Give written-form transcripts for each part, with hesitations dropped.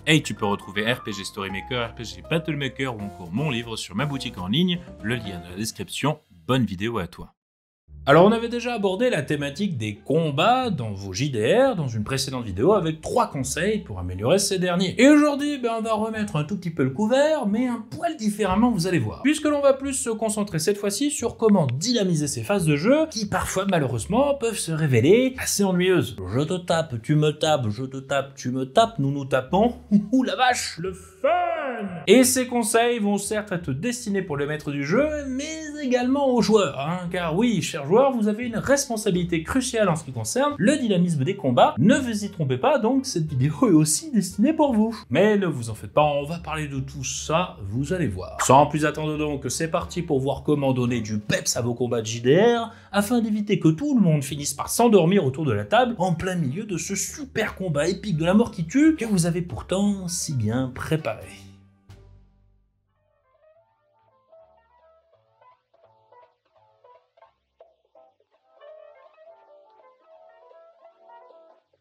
Et tu peux retrouver RPG Storymaker, RPG Battlemaker ou encore mon livre sur ma boutique en ligne, le lien dans la description. Bonne vidéo à toi. Alors on avait déjà abordé la thématique des combats dans vos JDR dans une précédente vidéo avec 3 conseils pour améliorer ces derniers. Et aujourd'hui, on va remettre un tout petit peu le couvert, mais un poil différemment, vous allez voir. Puisque l'on va plus se concentrer cette fois-ci sur comment dynamiser ces phases de jeu qui parfois malheureusement peuvent se révéler assez ennuyeuses. Je te tape, tu me tapes, je te tape, tu me tapes, nous nous tapons. Ouh la vache, le fun! Et ces conseils vont certes être destinés pour le maître du jeu, mais également aux joueurs, car oui, chers joueurs, vous avez une responsabilité cruciale en ce qui concerne le dynamisme des combats. Ne vous y trompez pas, donc cette vidéo est aussi destinée pour vous. Mais ne vous en faites pas, on va parler de tout ça, vous allez voir. Sans plus attendre donc, c'est parti pour voir comment donner du peps à vos combats de JDR, afin d'éviter que tout le monde finisse par s'endormir autour de la table, en plein milieu de ce super combat épique de la mort qui tue, que vous avez pourtant si bien préparé.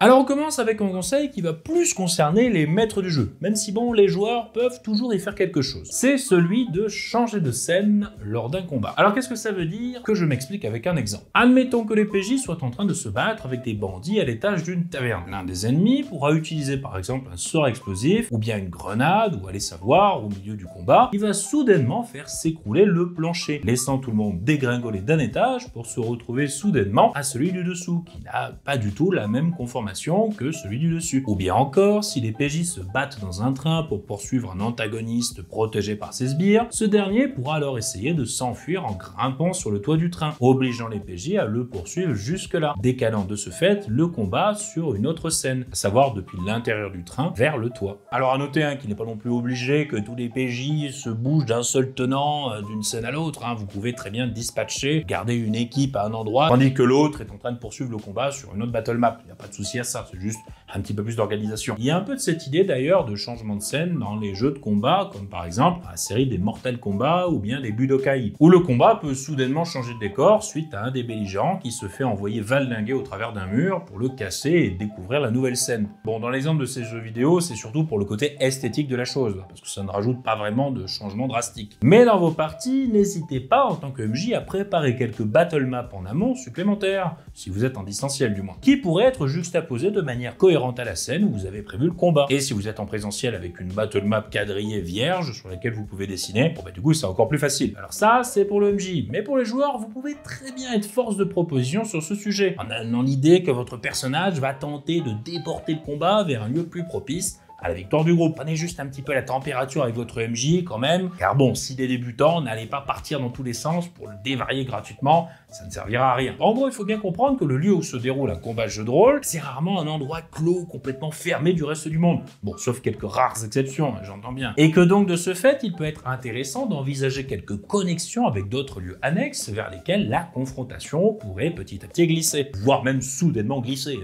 Alors on commence avec un conseil qui va plus concerner les maîtres du jeu, même si bon, les joueurs peuvent toujours y faire quelque chose. C'est celui de changer de scène lors d'un combat. Alors qu'est-ce que ça veut dire? Que je m'explique avec un exemple. Admettons que les PJ soient en train de se battre avec des bandits à l'étage d'une taverne. L'un des ennemis pourra utiliser par exemple un sort explosif, ou bien une grenade, ou allez savoir, au milieu du combat, qui va soudainement faire s'écrouler le plancher, laissant tout le monde dégringoler d'un étage pour se retrouver soudainement à celui du dessous, qui n'a pas du tout la même conformation que celui du dessus. Ou bien encore, si les PJ se battent dans un train pour poursuivre un antagoniste protégé par ses sbires, ce dernier pourra alors essayer de s'enfuir en grimpant sur le toit du train, obligeant les PJ à le poursuivre jusque-là, décalant de ce fait le combat sur une autre scène, à savoir depuis l'intérieur du train vers le toit. Alors à noter qu'il n'est pas non plus obligé que tous les PJ se bougent d'un seul tenant d'une scène à l'autre, vous pouvez très bien dispatcher, garder une équipe à un endroit, tandis que l'autre est en train de poursuivre le combat sur une autre battle map. Il n'y a pas de souci à ça, c'est juste un petit peu plus d'organisation. Il y a un peu de cette idée d'ailleurs de changement de scène dans les jeux de combat, comme par exemple la série des Mortal Kombat ou bien des Budokai, où le combat peut soudainement changer de décor suite à un des belligérants qui se fait envoyer valdinguer au travers d'un mur pour le casser et découvrir la nouvelle scène. Bon, dans l'exemple de ces jeux vidéo, c'est surtout pour le côté esthétique de la chose, parce que ça ne rajoute pas vraiment de changement drastique. Mais dans vos parties, n'hésitez pas en tant que MJ à préparer quelques battle maps en amont supplémentaires, si vous êtes en distanciel du moins, qui pourraient être juxtaposés de manière cohérente à la scène où vous avez prévu le combat. Et si vous êtes en présentiel avec une battle map quadrillée vierge sur laquelle vous pouvez dessiner, du coup c'est encore plus facile. Alors ça c'est pour le MJ, mais pour les joueurs vous pouvez très bien être force de proposition sur ce sujet, en donnant l'idée que votre personnage va tenter de déporter le combat vers un lieu plus propice à la victoire du groupe. Prenez juste un petit peu la température avec votre MJ quand même, car bon, si des débutants, n'allez pas partir dans tous les sens pour le dévarier gratuitement, ça ne servira à rien. En gros, il faut bien comprendre que le lieu où se déroule un combat de jeu de rôle, c'est rarement un endroit clos, complètement fermé du reste du monde. Bon, sauf quelques rares exceptions, j'entends bien. Et que donc de ce fait, il peut être intéressant d'envisager quelques connexions avec d'autres lieux annexes vers lesquels la confrontation pourrait petit à petit glisser, voire même soudainement glisser,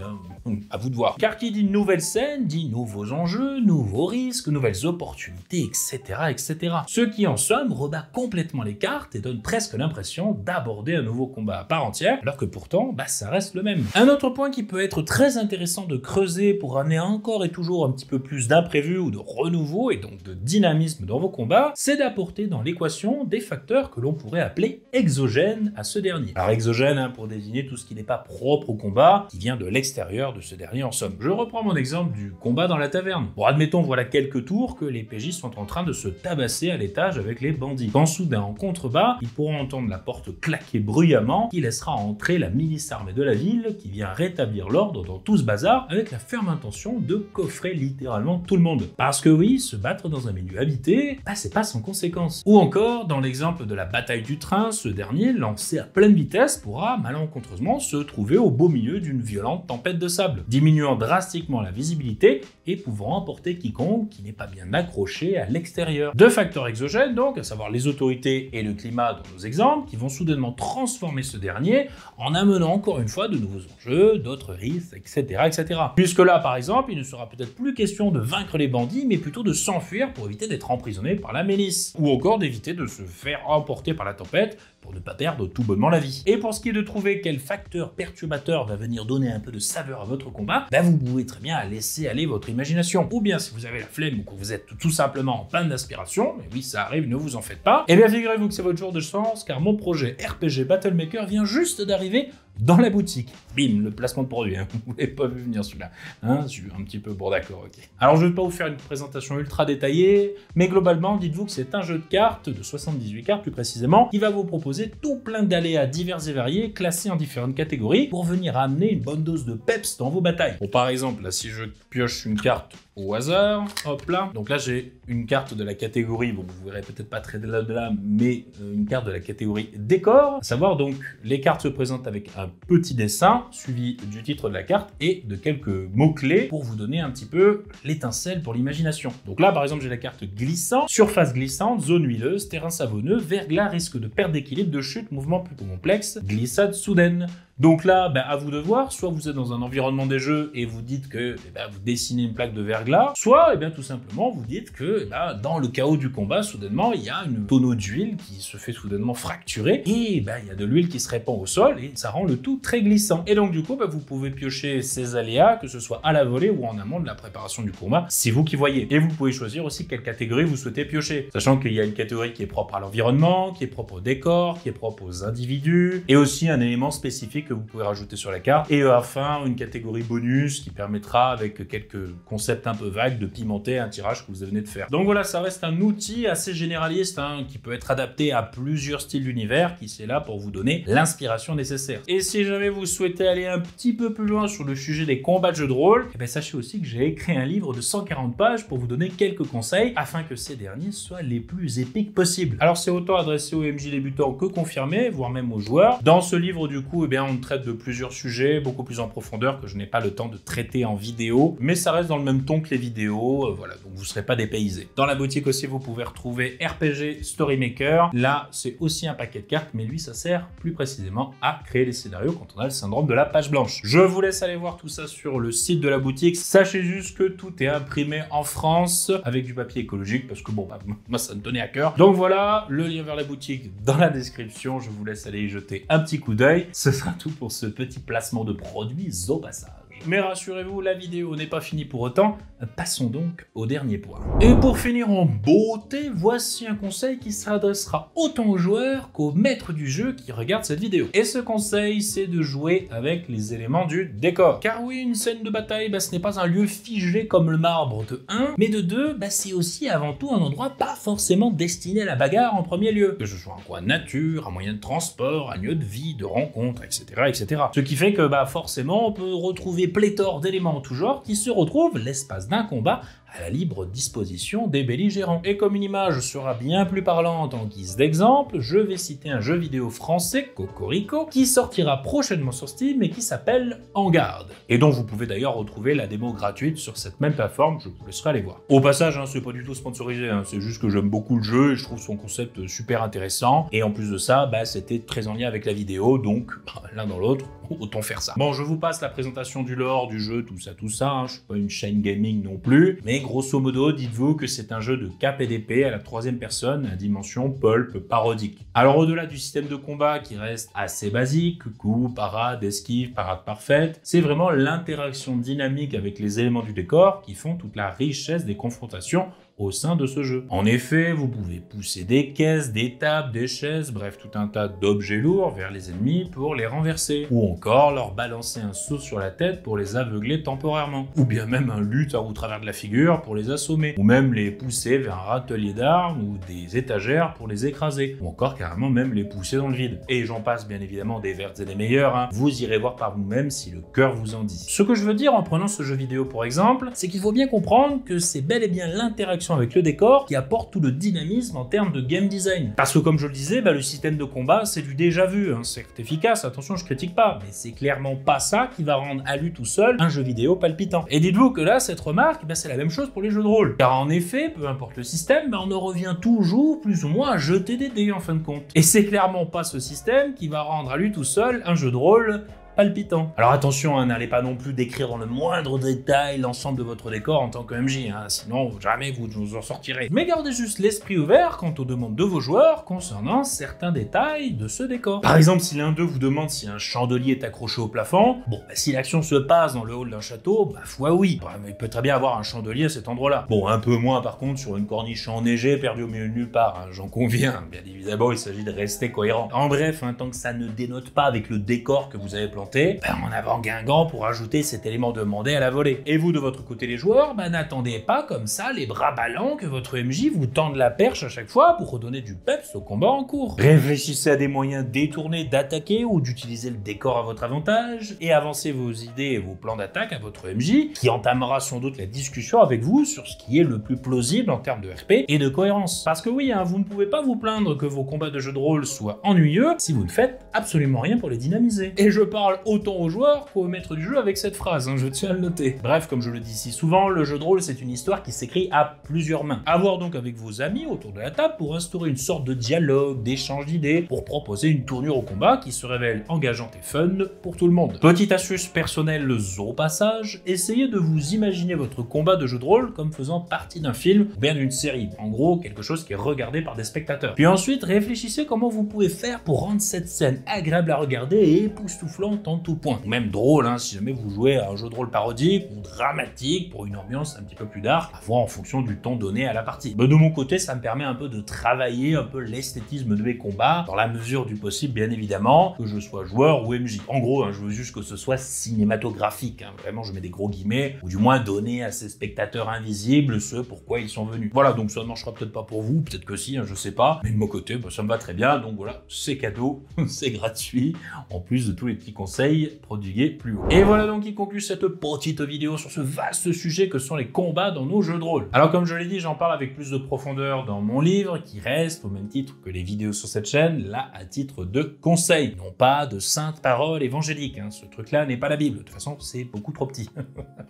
à vous de voir. Car qui dit nouvelle scène, dit nouveaux enjeux, nouveaux risques, nouvelles opportunités, etc., etc. Ce qui en somme rebat complètement les cartes et donne presque l'impression d'aborder un nouveau combat à part entière, alors que pourtant, ça reste le même. Un autre point qui peut être très intéressant de creuser pour amener encore et toujours un petit peu plus d'imprévu ou de renouveau et donc de dynamisme dans vos combats, c'est d'apporter dans l'équation des facteurs que l'on pourrait appeler exogènes à ce dernier. Alors exogène pour désigner tout ce qui n'est pas propre au combat, qui vient de l'extérieur de ce dernier en somme. Je reprends mon exemple du combat dans la taverne. Bon, admettons, voilà quelques tours que les PJ sont en train de se tabasser à l'étage avec les bandits. Quand soudain, en contrebas, ils pourront entendre la porte claquer bruyamment, qui laissera entrer la milice armée de la ville, qui vient rétablir l'ordre dans tout ce bazar, avec la ferme intention de coffrer littéralement tout le monde. Parce que oui, se battre dans un milieu habité, c'est pas sans conséquence. Ou encore, dans l'exemple de la bataille du train, ce dernier, lancé à pleine vitesse, pourra malencontreusement se trouver au beau milieu d'une violente tempête de sable, diminuant drastiquement la visibilité et pouvant emporter quiconque qui n'est pas bien accroché à l'extérieur. Deux facteurs exogènes donc, à savoir les autorités et le climat dans nos exemples, qui vont soudainement transformer ce dernier en amenant encore une fois de nouveaux enjeux, d'autres risques, etc., etc. Puisque là, par exemple, il ne sera peut-être plus question de vaincre les bandits, mais plutôt de s'enfuir pour éviter d'être emprisonné par la milice, ou encore d'éviter de se faire emporter par la tempête, pour ne pas perdre tout bonnement la vie. Et pour ce qui est de trouver quel facteur perturbateur va venir donner un peu de saveur à votre combat, vous pouvez très bien laisser aller votre imagination. Ou bien si vous avez la flemme ou que vous êtes tout simplement en panne d'inspiration, mais oui ça arrive, ne vous en faites pas, et bien figurez-vous que c'est votre jour de chance car mon projet RPG Battlemaker vient juste d'arriver dans la boutique. Bim, le placement de produit, hein. Vous l'avez pas vu venir celui-là. Hein, je suis un petit peu bon d'accord, ok. Alors je ne vais pas vous faire une présentation ultra détaillée, mais globalement, dites-vous que c'est un jeu de cartes, de 78 cartes plus précisément, qui va vous proposer tout plein d'aléas divers et variés, classés en différentes catégories, pour venir amener une bonne dose de peps dans vos batailles. Bon, par exemple, là, si je pioche une carte au hasard, hop là, donc là j'ai une carte de la catégorie, bon vous verrez peut-être pas très de là, mais une carte de la catégorie décor, à savoir donc les cartes se présentent avec un petit dessin suivi du titre de la carte et de quelques mots-clés pour vous donner un petit peu l'étincelle pour l'imagination. Donc là par exemple j'ai la carte glissant, surface glissante, zone huileuse, terrain savonneux, verglas, risque de perte d'équilibre, de chute, mouvement plus complexe, glissade soudaine. Donc là, à vous de voir, soit vous êtes dans un environnement des jeux et vous dites que vous dessinez une plaque de verglas, soit tout simplement vous dites que dans le chaos du combat, soudainement, il y a une tonneau d'huile qui se fait soudainement fracturer et il y a de l'huile qui se répand au sol et ça rend le tout très glissant. Et donc du coup, vous pouvez piocher ces aléas, que ce soit à la volée ou en amont de la préparation du combat, c'est vous qui voyez. Et vous pouvez choisir aussi quelle catégorie vous souhaitez piocher, sachant qu'il y a une catégorie qui est propre à l'environnement, qui est propre au décor, qui est propre aux individus, et aussi un élément spécifique que vous pouvez rajouter sur la carte, et enfin une catégorie bonus qui permettra avec quelques concepts un peu vagues de pimenter un tirage que vous venez de faire. Donc voilà, ça reste un outil assez généraliste qui peut être adapté à plusieurs styles d'univers, qui c'est là pour vous donner l'inspiration nécessaire. Et si jamais vous souhaitez aller un petit peu plus loin sur le sujet des combats de jeux de rôle, sachez aussi que j'ai écrit un livre de 140 pages pour vous donner quelques conseils afin que ces derniers soient les plus épiques possibles. Alors c'est autant adressé aux MJ débutants que confirmés, voire même aux joueurs. Dans ce livre du coup, on traite de plusieurs sujets, beaucoup plus en profondeur que je n'ai pas le temps de traiter en vidéo, mais ça reste dans le même ton que les vidéos, voilà, donc vous ne serez pas dépaysés. Dans la boutique aussi, vous pouvez retrouver RPG Storymaker. Là, c'est aussi un paquet de cartes, mais lui, ça sert plus précisément à créer les scénarios quand on a le syndrome de la page blanche. Je vous laisse aller voir tout ça sur le site de la boutique. Sachez juste que tout est imprimé en France avec du papier écologique, parce que bon, moi, ça me tenait à cœur. Donc voilà, le lien vers la boutique dans la description. Je vous laisse aller y jeter un petit coup d'œil. Ce sera tout pour ce petit placement de produits au passage. Mais rassurez-vous, la vidéo n'est pas finie pour autant, passons donc au dernier point. Et pour finir en beauté, voici un conseil qui s'adressera autant aux joueurs qu'aux maîtres du jeu qui regardent cette vidéo. Et ce conseil, c'est de jouer avec les éléments du décor. Car oui, une scène de bataille, ce n'est pas un lieu figé comme le marbre de 1, mais de 2, c'est aussi avant tout un endroit pas forcément destiné à la bagarre en premier lieu. Que ce soit un coin de nature, un moyen de transport, un lieu de vie, de rencontre, etc. etc. Ce qui fait que forcément, on peut retrouver pléthore d'éléments en tout genre qui se retrouvent l'espace d'un combat à la libre disposition des belligérants. Et comme une image sera bien plus parlante en guise d'exemple, je vais citer un jeu vidéo français, Cocorico, qui sortira prochainement sur Steam et qui s'appelle En Garde, et dont vous pouvez d'ailleurs retrouver la démo gratuite sur cette même plateforme, je vous laisserai aller voir. Au passage, c'est pas du tout sponsorisé, c'est juste que j'aime beaucoup le jeu et je trouve son concept super intéressant, et en plus de ça, c'était très en lien avec la vidéo, donc l'un dans l'autre, autant faire ça. Bon, je vous passe la présentation du lore, du jeu, tout ça, je suis pas une chaîne gaming non plus, mais grosso modo, dites-vous que c'est un jeu de cap et d'épée à la 3e personne à dimension pulp parodique. Alors au-delà du système de combat qui reste assez basique, coup, parade, esquive, parade parfaite, c'est vraiment l'interaction dynamique avec les éléments du décor qui font toute la richesse des confrontations au sein de ce jeu. En effet, vous pouvez pousser des caisses, des tables, des chaises, bref tout un tas d'objets lourds vers les ennemis pour les renverser, ou encore leur balancer un seau sur la tête pour les aveugler temporairement, ou bien même un lutte au travers de la figure pour les assommer, ou même les pousser vers un râtelier d'armes ou des étagères pour les écraser, ou encore carrément même les pousser dans le vide. Et j'en passe bien évidemment des vertes et des meilleures, vous irez voir par vous-même si le cœur vous en dit. Ce que je veux dire en prenant ce jeu vidéo pour exemple, c'est qu'il faut bien comprendre que c'est bel et bien l'interaction avec le décor qui apporte tout le dynamisme en termes de game design. Parce que comme je le disais, le système de combat c'est du déjà vu, c'est efficace, attention je critique pas, mais c'est clairement pas ça qui va rendre à lui tout seul un jeu vidéo palpitant. Et dites-vous que là, cette remarque, c'est la même chose pour les jeux de rôle. Car en effet, peu importe le système, on en revient toujours plus ou moins à jeter des dés en fin de compte. Et c'est clairement pas ce système qui va rendre à lui tout seul un jeu de rôle palpitant. Alors attention, hein, n'allez pas non plus décrire dans le moindre détail l'ensemble de votre décor en tant que MJ, hein, sinon jamais vous nous en sortirez. Mais gardez juste l'esprit ouvert quant aux demandes de vos joueurs concernant certains détails de ce décor. Par exemple, si l'un d'eux vous demande si un chandelier est accroché au plafond, bon, bah, si l'action se passe dans le hall d'un château, bah foi oui, bah, mais il peut très bien avoir un chandelier à cet endroit-là. Bon, un peu moins par contre sur une corniche enneigée perdue au milieu de nulle part, hein, j'en conviens, bien évidemment il s'agit de rester cohérent. En bref, hein, tant que ça ne dénote pas avec le décor que vous avez planté, ben, en avant Guingamp pour ajouter cet élément demandé à la volée. Et vous de votre côté les joueurs, ben, n'attendez pas comme ça les bras ballants que votre MJ vous tende la perche à chaque fois pour redonner du peps au combat en cours. Réfléchissez à des moyens détournés d'attaquer ou d'utiliser le décor à votre avantage et avancez vos idées et vos plans d'attaque à votre MJ qui entamera sans doute la discussion avec vous sur ce qui est le plus plausible en termes de RP et de cohérence. Parce que oui, hein, vous ne pouvez pas vous plaindre que vos combats de jeu de rôle soient ennuyeux si vous ne faites absolument rien pour les dynamiser. Et je parle autant aux joueurs qu'aux maîtres du jeu avec cette phrase, hein, je tiens à le noter. Bref, comme je le dis si souvent, le jeu de rôle c'est une histoire qui s'écrit à plusieurs mains. À voir donc avec vos amis autour de la table pour instaurer une sorte de dialogue, d'échange d'idées, pour proposer une tournure au combat qui se révèle engageante et fun pour tout le monde. Petite astuce personnelle au passage, essayez de vous imaginer votre combat de jeu de rôle comme faisant partie d'un film ou bien d'une série. En gros, quelque chose qui est regardé par des spectateurs. Puis ensuite, réfléchissez comment vous pouvez faire pour rendre cette scène agréable à regarder et époustouflante en tout point. Ou même drôle, hein, si jamais vous jouez à un jeu de rôle parodique ou dramatique pour une ambiance un petit peu plus dark, à voir en fonction du ton donné à la partie. Mais de mon côté, ça me permet un peu de travailler un peu l'esthétisme de mes combats, dans la mesure du possible, bien évidemment, que je sois joueur ou MJ. En gros, hein, je veux juste que ce soit cinématographique, hein, vraiment je mets des gros guillemets, ou du moins donner à ces spectateurs invisibles ce pourquoi ils sont venus. Voilà, donc ça ne marchera peut-être pas pour vous, peut-être que si, hein, je sais pas, mais de mon côté, bah, ça me va très bien, donc voilà, c'est cadeau, c'est gratuit, en plus de tous les petits conseils prodigués plus haut. Et voilà donc qui conclut cette petite vidéo sur ce vaste sujet que sont les combats dans nos jeux de rôle. Alors comme je l'ai dit, j'en parle avec plus de profondeur dans mon livre, qui reste, au même titre que les vidéos sur cette chaîne, là à titre de conseil, non pas de saintes paroles évangéliques, hein. Ce truc-là n'est pas la Bible, de toute façon c'est beaucoup trop petit.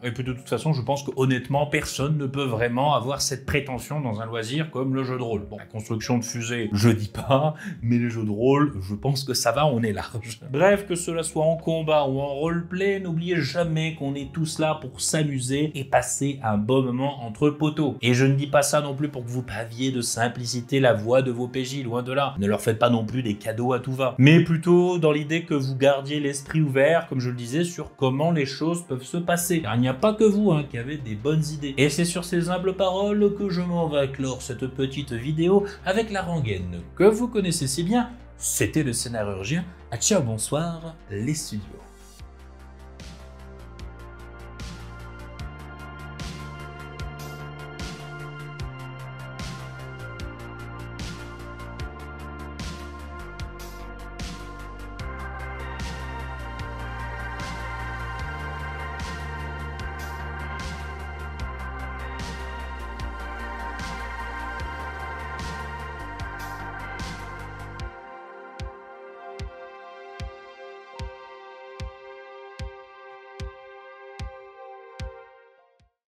Et puis de toute façon, je pense que honnêtement, personne ne peut vraiment avoir cette prétention dans un loisir comme le jeu de rôle. Bon, la construction de fusées, je dis pas, mais les jeux de rôle, je pense que ça va, on est large. Bref, que cela soit en combat ou en roleplay, n'oubliez jamais qu'on est tous là pour s'amuser et passer un bon moment entre poteaux. Et je ne dis pas ça non plus pour que vous paviez de simplicité la voix de vos PJ, loin de là. Ne leur faites pas non plus des cadeaux à tout va. Mais plutôt dans l'idée que vous gardiez l'esprit ouvert, comme je le disais, sur comment les choses peuvent se passer. Car il n'y a pas que vous hein, qui avez des bonnes idées. Et c'est sur ces humbles paroles que je m'en vais clore cette petite vidéo avec la rengaine que vous connaissez si bien. C'était le Scénarurgien. Ciao, bonsoir, les studios.